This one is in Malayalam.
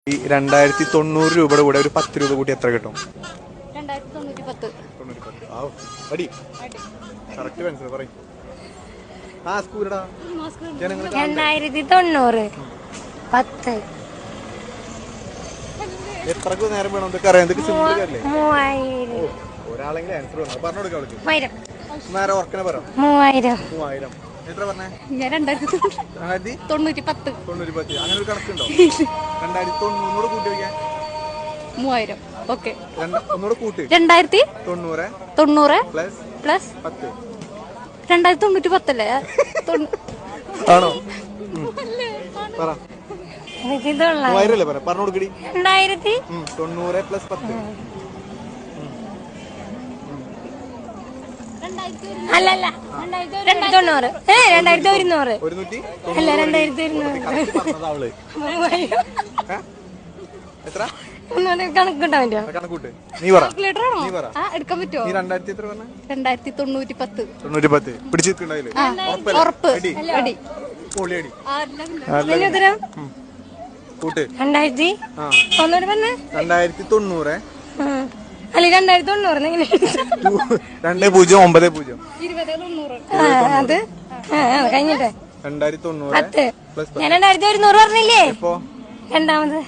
ഈ 2090 രൂപയുടെ കൂടെ ഒരു 10 രൂപ കൂട്ടി എത്ര കിട്ടും? 2090. എത്രക്ക് നേരം വേണം ഇതൊക്കെ അറിയാം. ഇതൊക്കെ സിമ്പിൾ അല്ലേ? ഒരാളെങ്കിലും ആൻസർ പറഞ്ഞു കൊടുക്കാം. നേരെ ഓർക്കനെ പറ. 3000 എത്ര പറഞ്ഞേ? ഞാൻ 2090. അങ്ങനെ ഒരു കണക്കുണ്ടോ? 2090 കൂട്ടി വയ്ക്കാൻ 3000. ഓക്കെ, ഒന്നുകൂടെ കൂട്ടി. 2090 പ്ലസ് 10. 2090 അല്ലേ? ആണോ? പറ. 3000 പറ. പറഞ്ഞു കൊടുക്കടി. 2090 പ്ലസ് 10. അല്ലല്ല, 2090. 2100. അല്ല, 2200. എത്ര കണക്കിട്ടാ പറ്റുമോ? കണക്കൂട്ട്. നീ പറ. എടുക്കാൻ പറ്റുമോ? 2010 പിടിച്ചിട്ടുണ്ടായില്ലേ? ഉറപ്പ്. അടി. ഉത്തരം കൂട്ട്. 2000. ഒന്നുകൂടി പറഞ്ഞേ. 2090 അല്ല, 2090 എങ്ങനെ? 2090 അത് കഴിഞ്ഞിട്ടെ 2090 ഞാൻ 2100 പറഞ്ഞില്ലേ? ഇപ്പോ രണ്ടാമത്